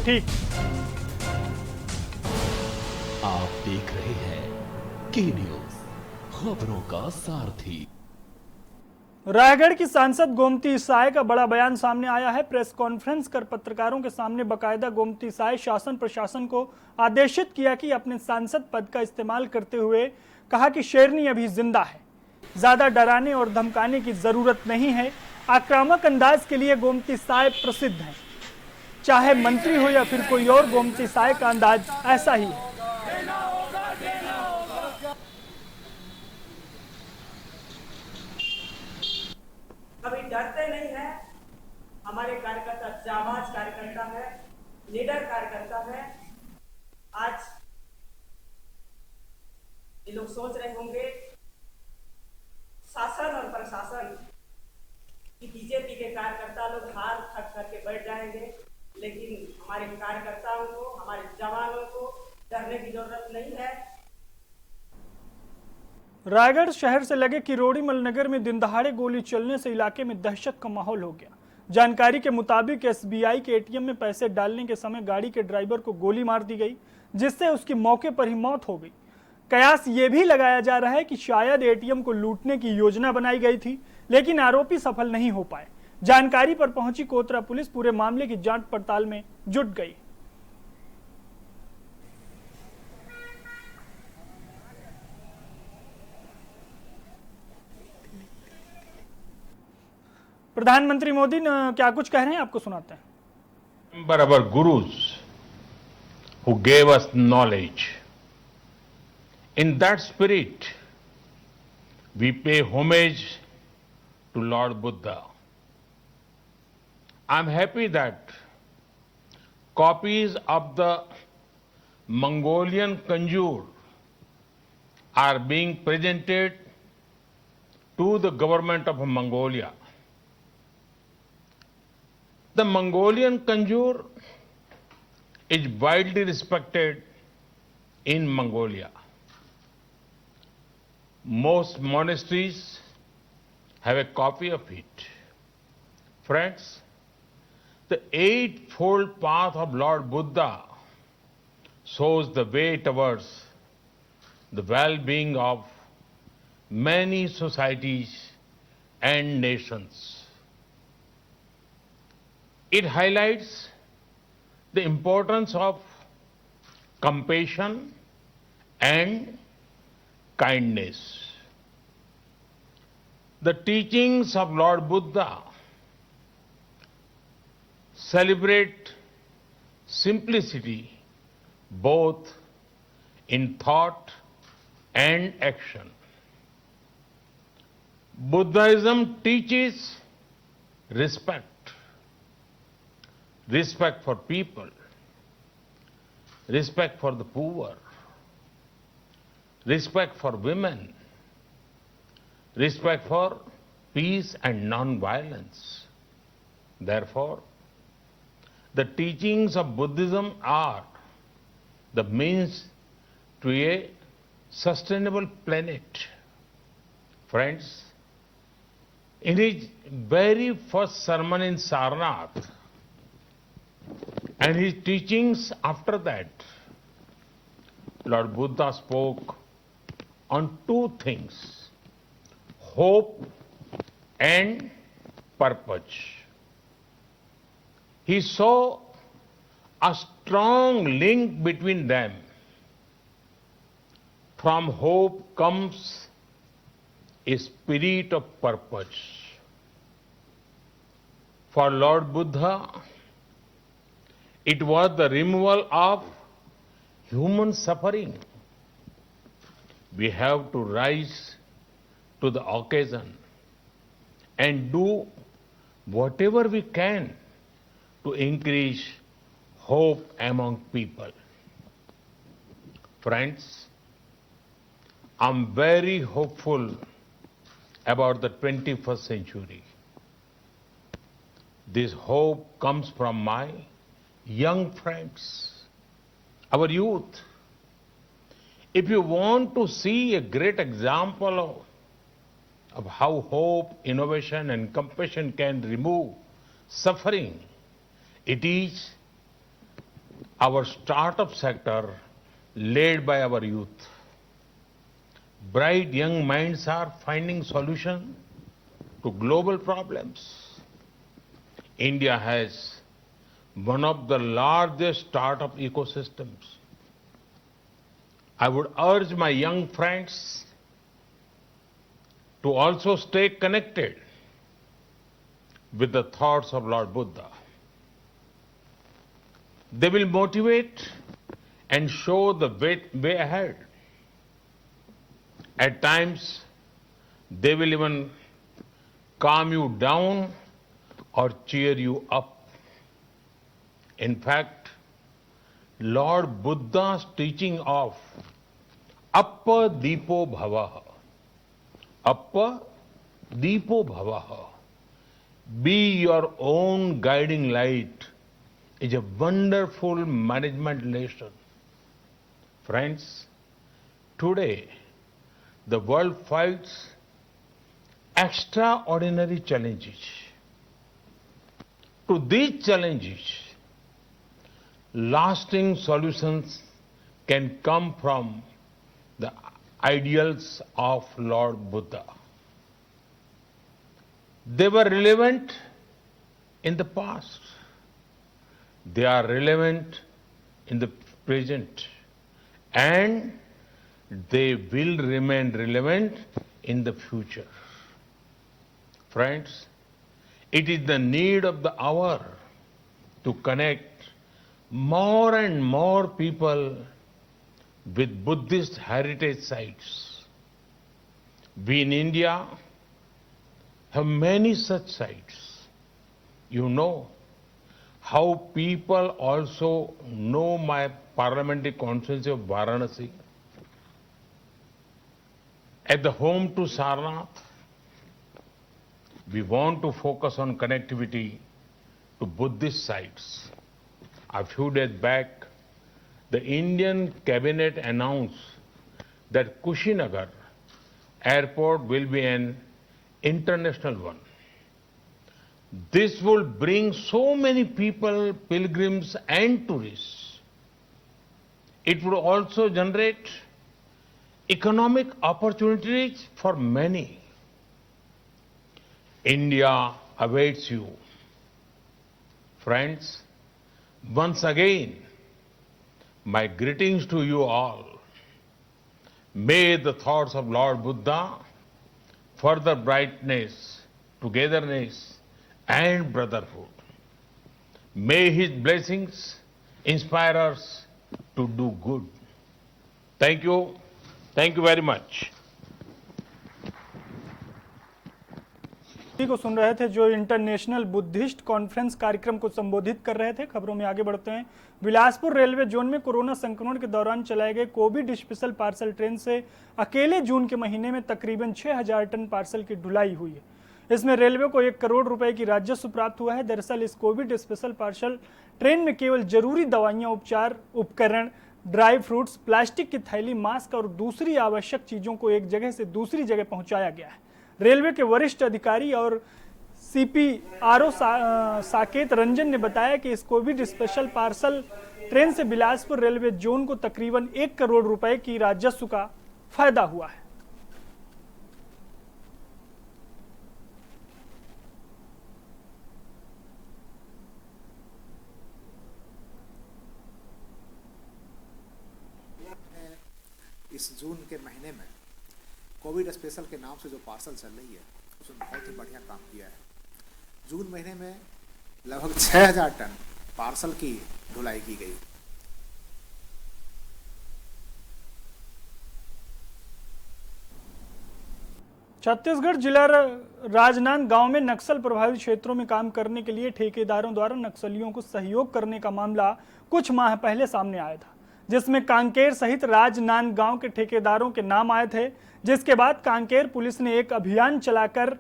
ठीक। आप देख रहे हैं के न्यूज, खबरों का सारथी। रायगढ़ की सांसद गोमती साय का बड़ा बयान सामने आया है। प्रेस कॉन्फ्रेंस कर पत्रकारों के सामने बकायदा गोमती साय शासन प्रशासन को आदेशित किया कि अपने सांसद पद का इस्तेमाल करते हुए कहा कि शेरनी अभी जिंदा है, ज्यादा डराने और धमकाने की जरूरत नहीं है। आक्रामक अंदाज के लिए गोमती साय प्रसिद्ध हैं, चाहे मंत्री हो या फिर कोई और, गोमती साय का अंदाज ऐसा ही है। कभी डरते नहीं है। हमारे कार्यकर्ता जाबाज कार्यकर्ता है, लीडर कार्यकर्ता है। आज ये लोग सोच रहे होंगे शासन और प्रशासन कि बीजेपी के कार्यकर्ता लोग हार थक करके बैठ जाएंगे, लेकिन हमारे कार्यकर्ताओं को, हमारे जवानों को डरने की जरूरत नहीं है। रायगढ़ शहर से लगे किरोड़ीमल नगर में दिन दहाड़े गोली चलने से इलाके में दहशत का माहौल हो गया। जानकारी के मुताबिक एसबीआई के एटीएम में पैसे डालने के समय गाड़ी के ड्राइवर को गोली मार दी गई, जिससे उसकी मौके पर ही मौत हो गई। कयास ये भी लगाया जा रहा है कि शायद एटीएम को लूटने की योजना बनाई गई थी, लेकिन आरोपी सफल नहीं हो पाए। जानकारी पर पहुंची कोतरा पुलिस पूरे मामले की जांच पड़ताल में जुट गई। प्रधानमंत्री मोदी क्या कुछ कह रहे हैं, आपको सुनाते हैं। Remember our gurus who gave us knowledge. In that spirit, we pay homage to Lord Buddha. I'm happy that copies of the Mongolian Conjure are being presented to the government of Mongolia. The Mongolian Conjure is widely respected in Mongolia. Most monasteries have a copy of it. Friends, the eightfold path of Lord Buddha shows the way towards the well-being of many societies and nations. It highlights the importance of compassion and kindness. The teachings of Lord Buddha celebrate simplicity both in thought and action. Buddhism teaches respect for people, respect for the poor, respect for women, respect for peace and non-violence. Therefore, the teachings of Buddhism are the means to a sustainable planet. Friends, in his very first sermon in Sarnath, and his teachings after that, Lord Buddha spoke on two things: hope and purpose. He saw a strong link between them. From hope comes a spirit of purpose. For Lord Buddha, it was the removal of human suffering. We have to rise to the occasion and do whatever we can to increase hope among people. Friends, I'm very hopeful about the 21st century. This hope comes from my young friends, our youth. If you want to see a great example of how hope, innovation, and compassion can remove suffering, it is our startup sector led by our youth. Bright young minds are finding solutions to global problems. India has one of the largest startup ecosystems. I would urge my young friends to also stay connected with the thoughts of Lord Buddha. They will motivate and show the way ahead. At times, they will even calm you down or cheer you up. In fact, Lord Buddha's teaching of Appa Deepo Bhavaha, Appa Deepo Bhavaha, be your own guiding light, is a wonderful management lesson. Friends, today the world fights extraordinary challenges. To these challenges, lasting solutions can come from the ideals of Lord Buddha. They were relevant in the past. They are relevant in the present. And they will remain relevant in the future. Friends, it is the need of the hour to connect more and more people with Buddhist heritage sites. We in India have many such sites. You know how people also know my parliamentary constituency of Varanasi. At the home to Sarnath, we want to focus on connectivity to Buddhist sites. A few days back, the Indian cabinet announced that Kushinagar airport will be an international one. This will bring so many people, pilgrims and tourists. It would also generate economic opportunities for many. India awaits you. Friends, once again, my greetings to you all. May the thoughts of Lord Buddha further brightness, togetherness, and brotherhood. May his blessings inspire us to do good. Thank you. Thank you very much. को सुन रहे थे जो international Buddhist conference कार्यक्रम को संबोधित कर रहे थे। खबरों में आगे बढ़ते हैं। बिलासपुर रेलवे जोन में कोरोना संक्रमण के दौरान चलाए गए कोविड स्पेशल पार्सल ट्रेन से अकेले जून के महीने में तकरीबन 6000 टन पार्सल की ढुलाई हुई है। इसमें रेलवे को 1 करोड़ रुपए की राजस्व प्राप्त हुआ है। दरअसल इस कोविड स्पेशल पार्सल ट्रेन में केवल जरूरी दवाइयां, उपचार उपकरण, ड्राई फ्रूट्स, प्लास्टिक की थैली, मास्क और दूसरी आवश्यक चीजों को एक जगह से दूसरी जगह पहुंचाया गया है। रेलवे के वरिष्ठ अधिकारी और CPRO साकेत रंजन ने बताया कि इस कोविड स्पेशल पार्सल ट्रेन से बिलासपुर रेलवे जोन को तकरीबन 1 करोड़ रुपए की राजस्व का फायदा हुआ है। इस जून के महीने में कोविड स्पेशल के नाम से जो पार्सल चल रही है उसमें बहुत ही बढ़िया काम किया है। जून महीने में लगभग 6000 टन पार्सल की ढुलाई की गई। छत्तीसगढ़ जिला राजनांदगांव में नक्सल प्रभावित क्षेत्रों में काम करने के लिए ठेकेदारों द्वारा नक्सलियों को सहयोग करने का मामला कुछ माह पहले सामने आया था, जिसमें कांकेर सहित राजनांदगांव के ठेकेदारों के नाम आए थे। जिसके बाद कांकेर पुलिस ने एक अभियान चलाकर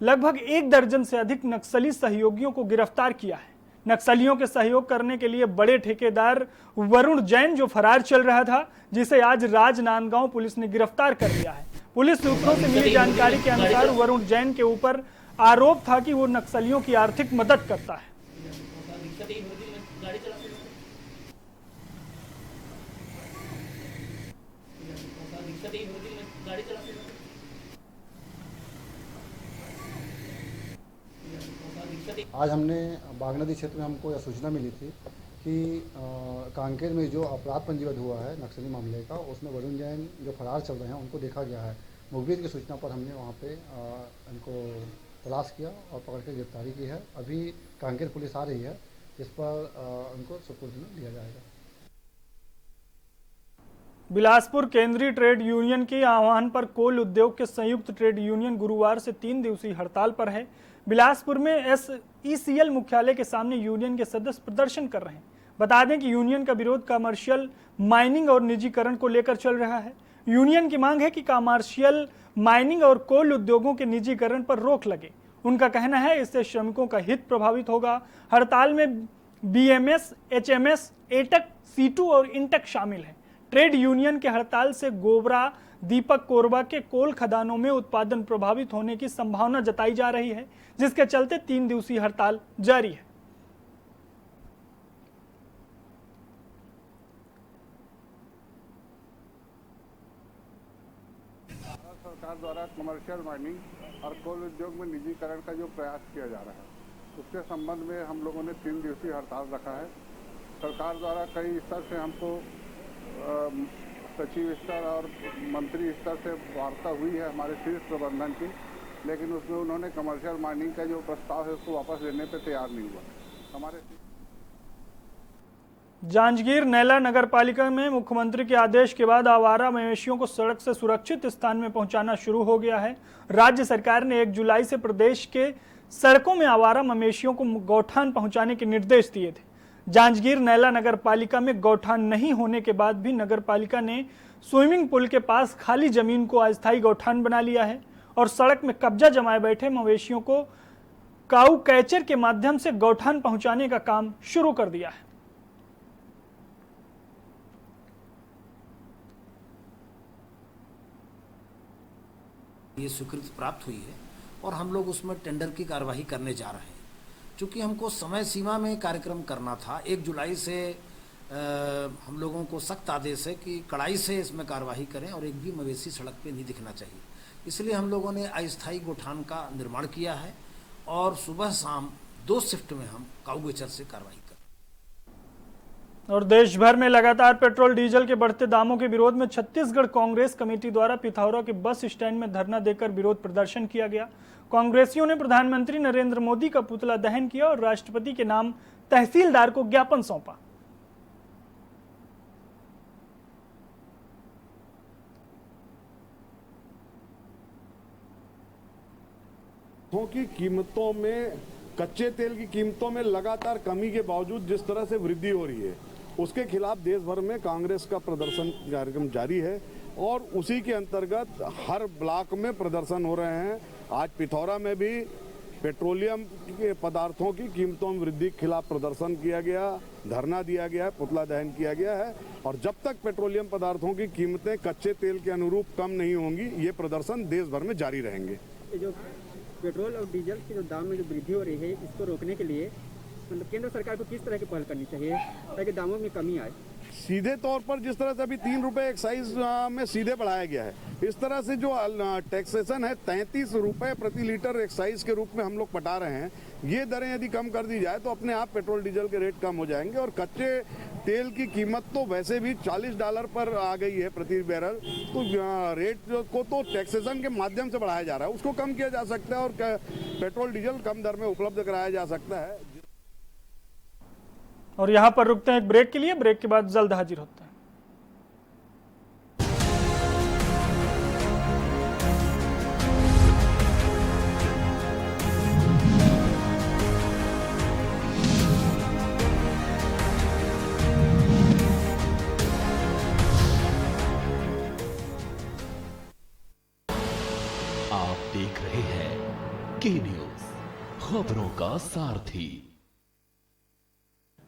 लगभग 1 दर्जन से अधिक नक्सली सहयोगियों को गिरफ्तार किया है। नक्सलियों के सहयोग करने के लिए बड़े ठेकेदार वरुण जैन जो फरार चल रहा था, जिसे आज राजनांदगांव पुलिस ने गिरफ्तार कर लिया है। पुलिस सूत्रों से मिली जानकारी के अनुसार वरुण जैन के ऊपर आरोप था कि वो नक्सलियों की आर्थिक मदद करता है। आज हमने बागनदी क्षेत्र में हमको यह सूचना मिली थी कि कांकेर में जो अपराध पंजीबद्ध हुआ है नक्सली मामले का, उसमें वरुण जैन जो फरार चल रहे हैं उनको देखा गया है। मुखबिर की सूचना पर हमने वहाँ पे इनको तलाश किया और पकड़ के गिरफ्तारी की है। अभी कांकेर पुलिस आ रही है, इस पर उनको सुपुर्द में लिया जाएगा। बिलासपुर केंद्रीय ट्रेड यूनियन के आह्वान पर कोल उद्योग के संयुक्त ट्रेड यूनियन गुरुवार से 3 दिवसीय हड़ताल पर है। बिलासपुर में SECL मुख्यालय के सामने यूनियन के सदस्य प्रदर्शन कर रहे हैं। बता दें कि यूनियन का विरोध कमर्शियल माइनिंग और निजीकरण को लेकर चल रहा है। यूनियन की मांग है कि कमर्शियल माइनिंग और कोल उद्योगों के निजीकरण पर रोक लगे। उनका कहना है इससे श्रमिकों का हित प्रभावित होगा। हड़ताल में BMS, HMS, एटक, C2 और इंटक शामिल है। ट्रेड यूनियन के हड़ताल से गोबरा, दीपक कोरबा के कोल खदानों में उत्पादन प्रभावित होने की संभावना जताई जा रही है, जिसके चलते 3 दिवसीय हड़ताल जारी है। सरकार द्वारा कमर्शियल माइनिंग और कोल उद्योग में निजीकरण का जो प्रयास किया जा रहा है, उसके संबंध में हम लोगों ने 3 दिवसीय हड़ताल रखा है। सरकार द्वारा कई स्तर से हमको सचिव स्तर और मंत्री स्तर से वार्ता हुई है हमारे शीर्ष प्रबंधन की, लेकिन उसमें उन्होंने कमर्शियल माइनिंग का जो प्रस्ताव है उसको वापस लेने पे तैयार नहीं हुआ। हमारे जांजगीर नैला नगर पालिका में मुख्यमंत्री के आदेश के बाद आवारा मवेशियों को सड़क से सुरक्षित स्थान में पहुंचाना शुरू हो गया है। राज्य सरकार ने 1 जुलाई से प्रदेश के सड़कों में आवारा मवेशियों को गौठान पहुंचाने के निर्देश दिए थे। जांजगीर नैला नगर पालिका में गौठान नहीं होने के बाद भी नगर पालिका ने स्विमिंग पूल के पास खाली जमीन को अस्थायी गौठान बना लिया है और सड़क में कब्जा जमाए बैठे मवेशियों को काऊ कैचर के माध्यम से गौठान पहुंचाने का काम शुरू कर दिया है। ये स्वीकृति प्राप्त हुई है और हम लोग उसमें टेंडर की कार्यवाही करने जा रहे हैं। चूँकि हमको समय सीमा में कार्यक्रम करना था, 1 जुलाई से हम लोगों को सख्त आदेश है कि कड़ाई से इसमें कार्यवाही करें और एक भी मवेशी सड़क पे नहीं दिखना चाहिए। इसलिए हम लोगों ने अस्थायी गौठान का निर्माण किया है और सुबह शाम 2 शिफ्ट में हम काऊ कैचर से कार्रवाई करें। और देश भर में लगातार पेट्रोल डीजल के बढ़ते दामों के विरोध में छत्तीसगढ़ कांग्रेस कमेटी द्वारा पिथौरा के बस स्टैंड में धरना देकर विरोध प्रदर्शन किया गया। कांग्रेसियों ने प्रधानमंत्री नरेंद्र मोदी का पुतला दहन किया और राष्ट्रपति के नाम तहसीलदार को ज्ञापन सौंपा। की कीमतों में, कच्चे तेल की कीमतों में लगातार कमी के बावजूद जिस तरह से वृद्धि हो रही है, उसके खिलाफ देश भर में कांग्रेस का प्रदर्शन कार्यक्रम जारी है और उसी के अंतर्गत हर ब्लॉक में प्रदर्शन हो रहे हैं। आज पिथौरा में भी पेट्रोलियम के पदार्थों की कीमतों में वृद्धि के खिलाफ प्रदर्शन किया गया, धरना दिया गया है, पुतला दहन किया गया है और जब तक पेट्रोलियम पदार्थों की कीमतें कच्चे तेल के अनुरूप कम नहीं होंगी, ये प्रदर्शन देश भर में जारी रहेंगे। जो पेट्रोल और डीजल के जो दाम में जो वृद्धि हो रही है, इसको रोकने के लिए मतलब केंद्र सरकार को किस तरह की पहल करनी चाहिए ताकि दामों में कमी आए? सीधे तौर पर जिस तरह से अभी 3 रुपए एक्साइज में सीधे बढ़ाया गया है, इस तरह से जो टैक्सेशन है 33 रुपए प्रति लीटर एक्साइज के रूप में हम लोग पटा रहे हैं, ये दरें यदि कम कर दी जाए तो अपने आप पेट्रोल डीजल के रेट कम हो जाएंगे और कच्चे तेल की कीमत तो वैसे भी $40 पर आ गई है प्रति बैरल, तो रेट को तो टैक्सेशन के माध्यम से बढ़ाया जा रहा है, उसको कम किया जा सकता है और पेट्रोल डीजल कम दर में उपलब्ध कराया जा सकता है। और यहां पर रुकते हैं एक ब्रेक के लिए, ब्रेक के बाद जल्द हाजिर होते हैं। आप देख रहे हैं के न्यूज, खबरों का सारथी।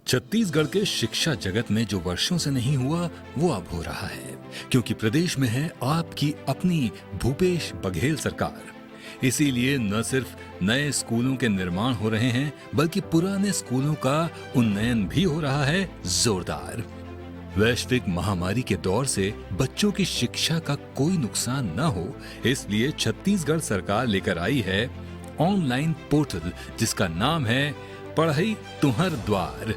छत्तीसगढ़ के शिक्षा जगत में जो वर्षों से नहीं हुआ वो अब हो रहा है, क्योंकि प्रदेश में है आपकी अपनी भूपेश बघेल सरकार। इसीलिए न सिर्फ नए स्कूलों के निर्माण हो रहे हैं, बल्कि पुराने स्कूलों का उन्नयन भी हो रहा है जोरदार। वैश्विक महामारी के दौर से बच्चों की शिक्षा का कोई नुकसान न हो, इसलिए छत्तीसगढ़ सरकार लेकर आई है ऑनलाइन पोर्टल जिसका नाम है पढ़ई तुहर द्वार।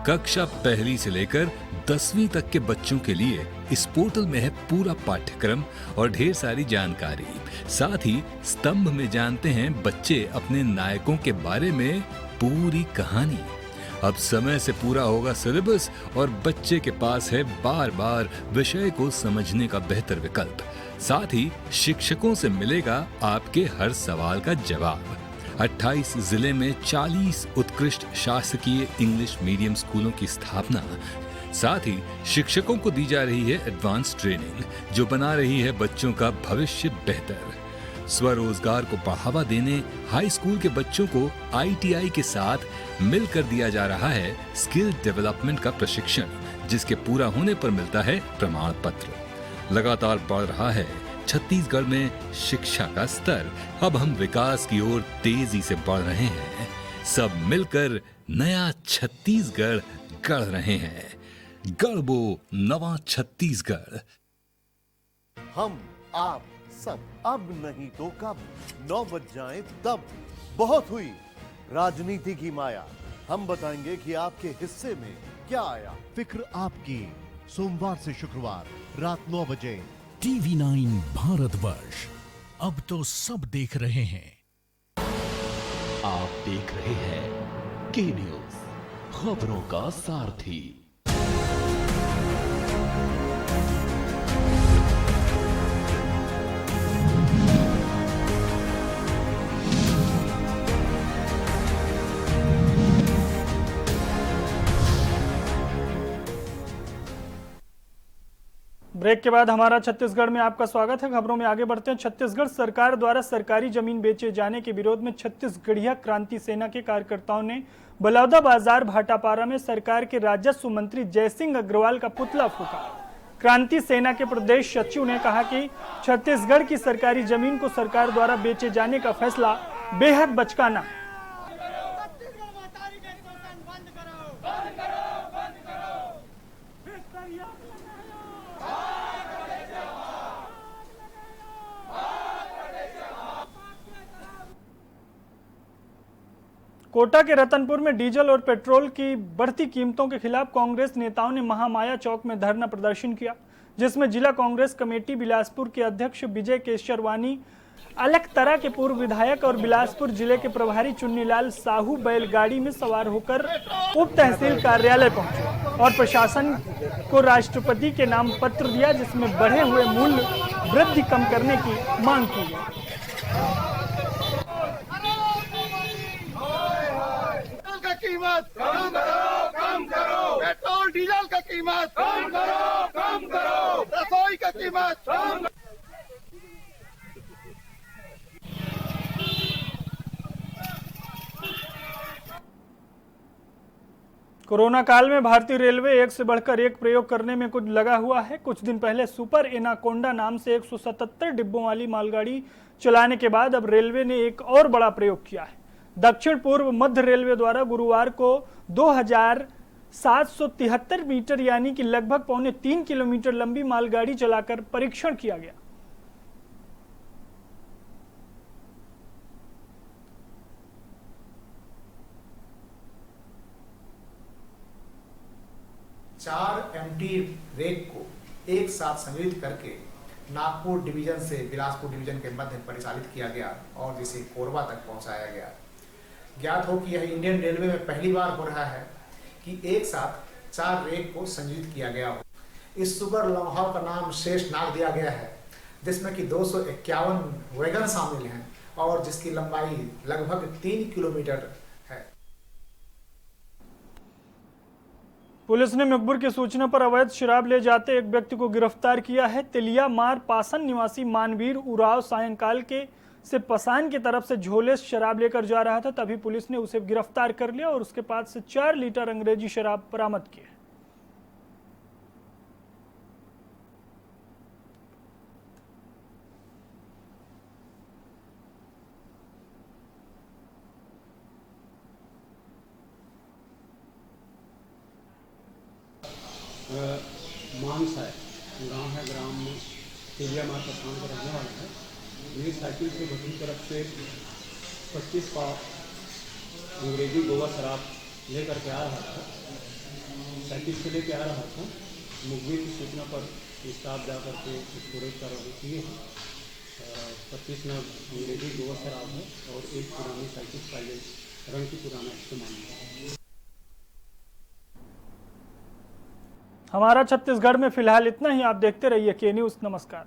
कक्षा पहली से लेकर 10वीं तक के बच्चों के लिए इस पोर्टल में है पूरा पाठ्यक्रम और ढेर सारी जानकारी। साथ ही स्तंभ में जानते हैं बच्चे अपने नायकों के बारे में पूरी कहानी। अब समय से पूरा होगा सिलेबस और बच्चे के पास है बार बार विषय को समझने का बेहतर विकल्प। साथ ही शिक्षकों से मिलेगा आपके हर सवाल का जवाब। 28 जिले में 40 उत्कृष्ट शासकीय इंग्लिश मीडियम स्कूलों की स्थापना। साथ ही शिक्षकों को दी जा रही है एडवांस ट्रेनिंग जो बना रही है बच्चों का भविष्य बेहतर। स्वरोजगार को बढ़ावा देने हाई स्कूल के बच्चों को ITI के साथ मिलकर दिया जा रहा है स्किल डेवलपमेंट का प्रशिक्षण, जिसके पूरा होने पर मिलता है प्रमाण पत्र। लगातार बढ़ रहा है छत्तीसगढ़ में शिक्षा का स्तर। अब हम विकास की ओर तेजी से बढ़ रहे हैं। सब मिलकर नया छत्तीसगढ़ गढ़ रहे हैं। गढ़बो नवा छत्तीसगढ़। हम आप सब अब नहीं तो कब 9 बज जाए तब। बहुत हुई राजनीति की माया, हम बताएंगे कि आपके हिस्से में क्या आया। फिक्र आपकी, सोमवार से शुक्रवार रात 9 बजे। TV9 भारतवर्ष, अब तो सब देख रहे हैं। आप देख रहे हैं के न्यूज, खबरों का सारथी। ब्रेक के बाद हमारा छत्तीसगढ़ में आपका स्वागत है। खबरों में आगे बढ़ते हैं। छत्तीसगढ़ सरकार द्वारा सरकारी जमीन बेचे जाने के विरोध में छत्तीसगढ़िया क्रांति सेना के कार्यकर्ताओं ने बलौदा बाजार भाटापारा में सरकार के राजस्व मंत्री जयसिंह अग्रवाल का पुतला फूका। क्रांति सेना के प्रदेश सचिव ने कहा कि छत्तीसगढ़ की सरकारी जमीन को सरकार द्वारा बेचे जाने का फैसला बेहद बचकाना। कोटा के रतनपुर में डीजल और पेट्रोल की बढ़ती कीमतों के खिलाफ कांग्रेस नेताओं ने महामाया चौक में धरना प्रदर्शन किया, जिसमें जिला कांग्रेस कमेटी बिलासपुर के अध्यक्ष विजय केशरवानी, अलकतरा के पूर्व विधायक और बिलासपुर जिले के प्रभारी चुन्नीलाल साहू बैलगाड़ी में सवार होकर उप तहसील कार्यालय पहुंचे और प्रशासन को राष्ट्रपति के नाम पत्र दिया, जिसमें बढ़े हुए मूल्य वृद्धि कम करने की मांग की गई। कीमत कम करो, कम करो। पेट्रोल डीजल का कीमत कम करो, कम करो। रसोई का कीमत कम करो। कोरोना काल में भारतीय रेलवे एक से बढ़कर एक प्रयोग करने में कुछ लगा हुआ है। कुछ दिन पहले सुपर एनाकोंडा नाम से 177 डिब्बों वाली मालगाड़ी चलाने के बाद अब रेलवे ने एक और बड़ा प्रयोग किया है। दक्षिण पूर्व मध्य रेलवे द्वारा गुरुवार को 2773 मीटर यानी कि लगभग 3.25 किलोमीटर लंबी मालगाड़ी चलाकर परीक्षण किया गया। चार एमटी रेक को एक साथ संयोजित करके नागपुर डिवीजन से बिलासपुर डिवीजन के मध्य परिचालित किया गया और जिसे कोरबा तक पहुंचाया गया। ज्ञात हो कि यह इंडियन रेलवे में पहली बार हो रहा है कि एक साथ 4 रेक को संयोजित किया गया हो। इस सुपर लम्हा का नाम शेष नाग दिया गया है, जिसमें कि 251 वैगन शामिल हैं और जिसकी लंबाई लगभग 3 किलोमीटर है। पुलिस ने मकबूर की सूचना पर अवैध शराब ले जाते एक व्यक्ति को गिरफ्तार किया है। तिलिया मार पासन निवासी मानवीर उराव सायंकाल से पसान की तरफ से झोले शराब लेकर जा रहा था, तभी पुलिस ने उसे गिरफ्तार कर लिया और उसके पास से 4 लीटर अंग्रेजी शराब बरामद की है। मानस है, गांव है, ग्राम में तिलिया मार पसान का रहने वाला है। मेरी साइकिल से बदली तरफ से 25 पाव अंग्रेजी गोवा शराब लेकर के आ रहा था, साइकिल से लेके आ रहा था। मुखबिर की सूचना पर स्टाफ जाकर के उसको रेड कार्रवाई किए हैं। 25 नग अंग्रेजी गोवा शराब है और एक पुरानी साइकिल साइलेंस रंग की पुराना इस्तेमाल है। हमारा छत्तीसगढ़ में फिलहाल इतना ही। आप देखते रहिए के न्यूज़। नमस्कार।